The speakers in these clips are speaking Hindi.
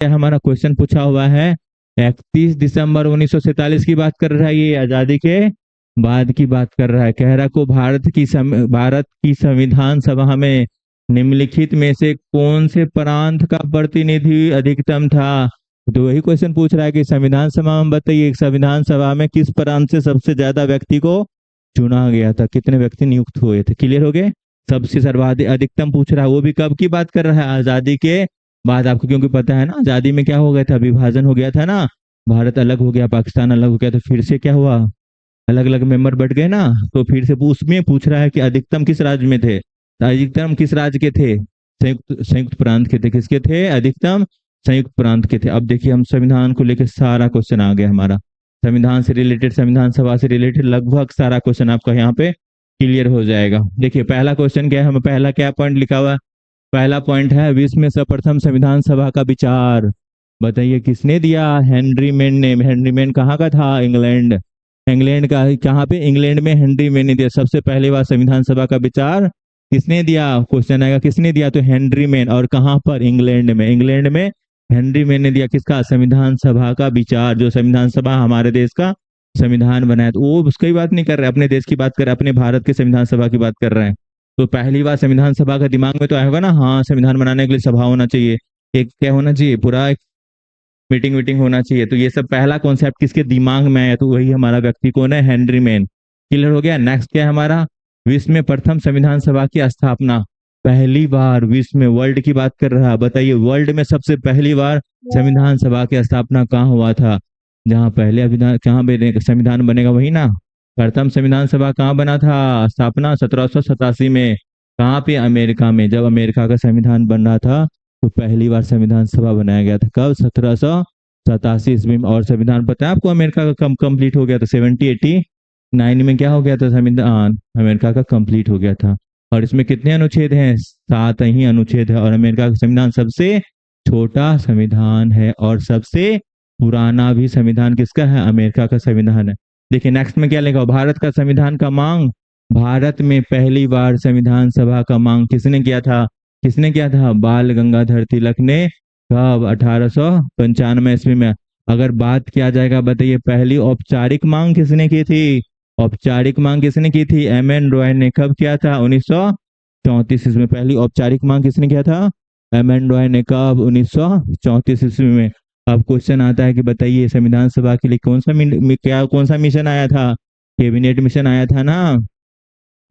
हमारा क्वेश्चन पूछा हुआ है 31 दिसंबर 1947 की बात कर रहा है, ये आजादी के बाद की बात कर रहा है। कह रहा को भारत की संविधान सभा में निम्नलिखित में से कौन से प्रांत का प्रतिनिधि अधिकतम था। तो वही क्वेश्चन पूछ रहा है कि संविधान सभा में बताइए, संविधान सभा में किस प्रांत से सबसे ज्यादा व्यक्ति को चुना गया था, कितने व्यक्ति नियुक्त हुए थे। क्लियर हो गए। सबसे सर्वाधिक अधिकतम पूछ रहा है, वो भी कब की बात कर रहा है, आजादी के बाद। आपको क्योंकि पता है ना, आजादी में क्या हो गया था, विभाजन हो गया था ना, भारत अलग हो गया, पाकिस्तान अलग हो गया, तो फिर से क्या हुआ, अलग अलग मेंबर बढ़ गए ना, तो फिर से उसमें पूछ रहा है कि अधिकतम किस राज्य में थे। तो अधिकतम किस राज्य के थे, संयुक्त संयुक्त प्रांत के थे। किसके थे, अधिकतम संयुक्त प्रांत के थे। अब देखिए हम संविधान को लेकर सारा क्वेश्चन आ गया हमारा, संविधान से रिलेटेड, संविधान सभा से रिलेटेड लगभग सारा क्वेश्चन आपका यहाँ पे क्लियर हो जाएगा। देखिए पहला क्वेश्चन क्या है, हमें पहला क्या पॉइंट लिखा हुआ है, पहला पॉइंट है विश्व में सर्वप्रथम संविधान सभा का विचार बताइए किसने दिया, हेनरी मेन ने। हेनरी मेन कहाँ का था, इंग्लैंड, इंग्लैंड का। कहाँ पे, इंग्लैंड में हेनरी मेन ने दिया। सबसे पहली बार संविधान सभा का विचार किसने दिया, क्वेश्चन आएगा किसने दिया, तो हेनरी मेन। और कहाँ पर, इंग्लैंड में, इंग्लैंड में हेनरी मेन ने दिया किसका, संविधान सभा का विचार। जो संविधान सभा हमारे देश का संविधान बनाया, तो वो उसकी बात नहीं कर रहे, अपने देश की बात कर रहे, अपने भारत के संविधान सभा की बात कर रहे हैं। तो पहली बार संविधान सभा का दिमाग में तो आया होगा ना, हाँ संविधान बनाने के लिए सभा होना चाहिए, एक क्या होना चाहिए, पूरा एक मीटिंग वीटिंग होना चाहिए। तो ये सब पहला कॉन्सेप्ट किसके दिमाग में आया, तो वही हमारा व्यक्ति कौन है, हेनरी मेन। क्लियर हो गया। नेक्स्ट क्या है हमारा, विश्व में प्रथम संविधान सभा की स्थापना। पहली बार विश्व में, वर्ल्ड की बात कर रहा है, बताइए वर्ल्ड में सबसे पहली बार संविधान सभा की स्थापना कहाँ हुआ था, जहाँ पहले अभिधान कहाँ संविधान बनेगा वही ना। प्रथम संविधान सभा कहाँ बना था, स्थापना 1787 में। कहाँ पे, अमेरिका में। जब अमेरिका का संविधान बन रहा था तो पहली बार संविधान सभा बनाया गया था, कब, 1787 में। और संविधान पता है आपको अमेरिका का कम कंप्लीट हो गया था, 1789 में क्या हो गया था, संविधान अमेरिका का कंप्लीट हो गया था। और इसमें कितने अनुच्छेद हैं, 7 ही अनुच्छेद है। और अमेरिका का संविधान सबसे छोटा संविधान है और सबसे पुराना भी संविधान किसका है, अमेरिका का संविधान है। देखिए नेक्स्ट में क्या लिखा, भारत का संविधान का मांग। भारत में पहली बार संविधान सभा का मांग किसने किया था, किसने किया था, बाल गंगाधर तिलक ने। कब, 1895 ईस्वी में। अगर बात किया जाएगा, बताइए पहली औपचारिक मांग किसने की थी, औपचारिक मांग किसने की थी, एम एन रॉय ने। कब किया था, 1934 ईस्वी में। पहली औपचारिक मांग किसने किया था, एम एन रॉय ने। कब, 1934 ईस्वी में। अब क्वेश्चन आता है कि बताइए संविधान सभा के लिए कौन सा मिशन आया था, कैबिनेट मिशन आया था ना।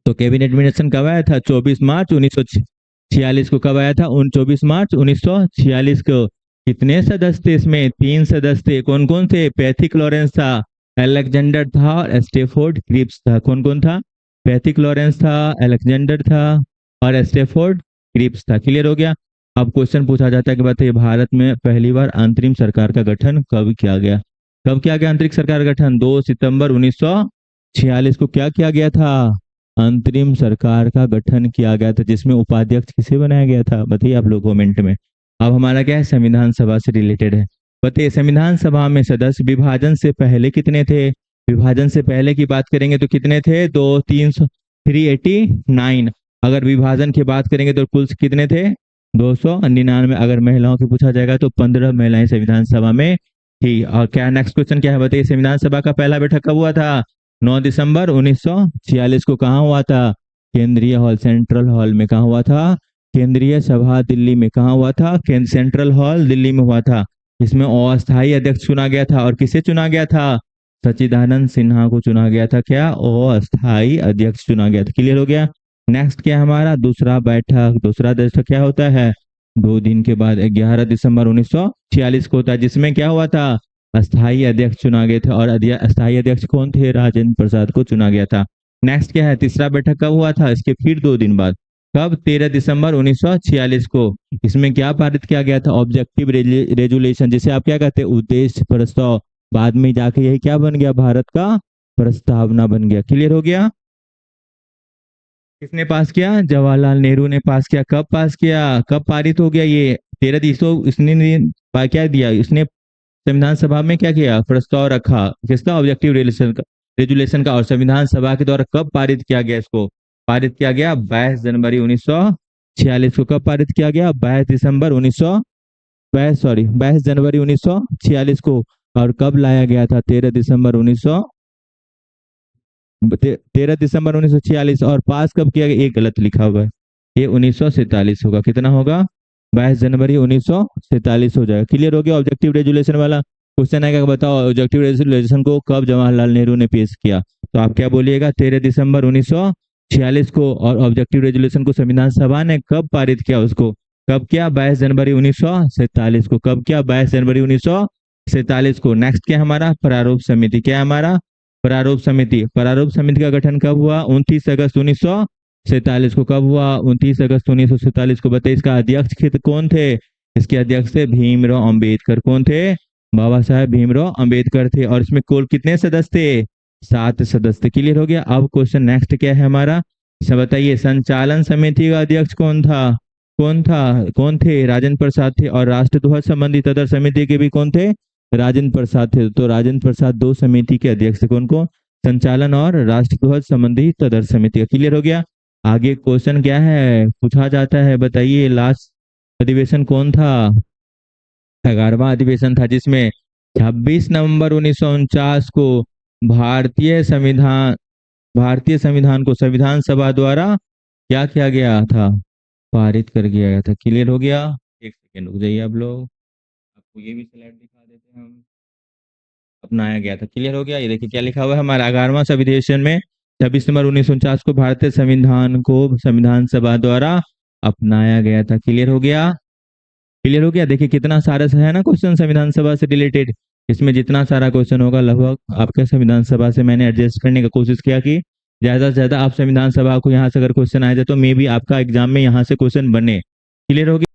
तो कैबिनेट मिशन कब आया था, 24 मार्च 1946 को। कब आया था, 24 मार्च 1946 को। कितने सदस्य थे इसमें, 3 सदस्य थे। कौन कौन थे, पैथिक लॉरेंस था, अलेक्जेंडर था और स्टेफोर्ड क्रिप्स था। कौन कौन था, पैथिक लॉरेंस था, अलेक्जेंडर था और स्टेफोर्ड क्रिप्स था। क्लियर हो गया। अब क्वेश्चन पूछा जाता है कि बताइए भारत में पहली बार अंतरिम सरकार का गठन कब किया गया। कब किया गया अंतरिम सरकार का गठन, 2 सितंबर 1946 को। क्या किया गया था, अंतरिम सरकार का गठन किया गया था, जिसमें उपाध्यक्ष किसे बनाया गया था, बताइए आप लोग कमेंट में। अब हमारा क्या है, संविधान सभा से रिलेटेड है। बताइए संविधान सभा में सदस्य विभाजन से पहले कितने थे, विभाजन से पहले की बात करेंगे तो कितने थे, 389। अगर विभाजन की बात करेंगे तो कुल कितने थे, 299। अगर महिलाओं की पूछा जाएगा तो 15 महिलाएं संविधान सभा में थी। और क्या नेक्स्ट क्वेश्चन क्या है, बताइए संविधान सभा का पहला बैठक कब हुआ था, 9 दिसंबर 1946 को। कहाँ हुआ था, केंद्रीय हॉल, सेंट्रल हॉल में। कहाँ हुआ था, केंद्रीय सभा दिल्ली में। कहाँ हुआ था, सेंट्रल हॉल दिल्ली में हुआ था। इसमें अस्थायी अध्यक्ष चुना गया था। और किसे चुना गया था, सच्चिदानंद सिन्हा को चुना गया था। क्या, अस्थायी अध्यक्ष चुना गया था। क्लियर हो गया। नेक्स्ट क्या हमारा, दूसरा बैठक। दूसरा बैठक क्या होता है, 2 दिन के बाद 11 दिसंबर 1946 को होता है, जिसमें क्या हुआ था, अस्थायी अध्यक्ष चुना गए थे। और अस्थायी अध्यक्ष कौन थे, राजेंद्र प्रसाद को चुना गया था। नेक्स्ट क्या है, तीसरा बैठक कब हुआ था, इसके फिर 2 दिन बाद। कब, 13 दिसंबर 1946 को। इसमें क्या पारित किया गया था, ऑब्जेक्टिव रेजुलेशन, जिसे आप क्या कहते हैं, उद्देश्य प्रस्ताव। बाद में जाके यही क्या बन गया, भारत का प्रस्तावना बन गया। क्लियर हो गया। किसने पास किया, जवाहरलाल नेहरू ने पास किया। कब पास किया, कब पारित हो गया ये, 13 दिसंबर। इसने क्या दिया, इसने संविधान सभा में क्या किया, प्रस्ताव रखा किसका, ऑब्जेक्टिव रेजुलेशन का। और संविधान सभा के द्वारा कब पारित किया गया, इसको पारित किया गया 22 जनवरी 1946 को। कब पारित किया गया, 22 दिसंबर 1946 22 जनवरी 1946 को। और कब लाया गया था? 13 दिसंबर 1946। और पास कब किया गया? ये गलत लिखा हुआ है, ये 1947 होगा। कितना होगा? 22 जनवरी 1947 हो जाएगा। क्लियर हो गया? ऑब्जेक्टिव रेजुलेशन वाला क्वेश्चन आएगा, बताओ ऑब्जेक्टिव रेजुलेशन को कब जवाहरलाल नेहरू ने पेश किया? तो आप क्या बोलिएगा? 13 दिसंबर 1946 को। और ऑब्जेक्टिव रेजुलेशन को संविधान सभा ने कब पारित किया? उसको कब किया? 22 जनवरी 1947 को। कब किया? 22 जनवरी 1947 को। नेक्स्ट क्या हमारा? प्रारूप समिति। क्या है हमारा? प्रारूप समिति। प्रारूप समिति का गठन कब हुआ? 29 अगस्त 1947 को। कब हुआ? 29 अगस्त 1947 को। बताइए इसका अध्यक्ष कौन थे? इसके अध्यक्ष थे भीमराव अंबेडकर। कौन थे? बाबा साहेब भीमराव अंबेडकर थे। और इसमें कुल कितने सदस्य थे? 7 सदस्य। क्लियर हो गया? अब क्वेश्चन नेक्स्ट क्या है हमारा? इसे बताइए संचालन समिति का अध्यक्ष कौन था? कौन थे? राजेंद्र प्रसाद थे। और राष्ट्रध्वज संबंधी तदर समिति के भी कौन थे? राजेंद्र प्रसाद थे। तो राजेंद्र प्रसाद दो समिति के अध्यक्ष थे। कौन कौन? संचालन और राष्ट्रध्वज संबंधी तदर समिति। क्लियर हो गया? आगे क्वेश्चन क्या है पूछा जाता है? बताइए लास्ट अधिवेशन कौन था? 11वां अधिवेशन था, जिसमें 26 नवंबर 1949 को भारतीय संविधान को संविधान सभा द्वारा क्या किया गया था? पारित कर दिया गया था। क्लियर हो गया? एक सेकेंड रुक जाइए आप लोग, आपको ये भी स्लाइड दिखा देते हैं हम। अपनाया गया था। क्लियर हो गया? ये देखिए क्या लिखा हुआ है हमारा 11वां अधिवेशन में 26 नवंबर 1949 को भारतीय संविधान को संविधान सभा द्वारा अपनाया गया था। क्लियर हो गया? क्लियर हो गया? देखिए कितना सारा है ना क्वेश्चन संविधान सभा से रिलेटेड। इसमें जितना सारा क्वेश्चन होगा लगभग आपके संविधान सभा से मैंने एडजस्ट करने का कोशिश किया कि ज्यादा से ज्यादा आप संविधान सभा को यहाँ से अगर क्वेश्चन आए जाए तो मे भी आपका एग्जाम में यहाँ से क्वेश्चन बने। क्लियर हो गया?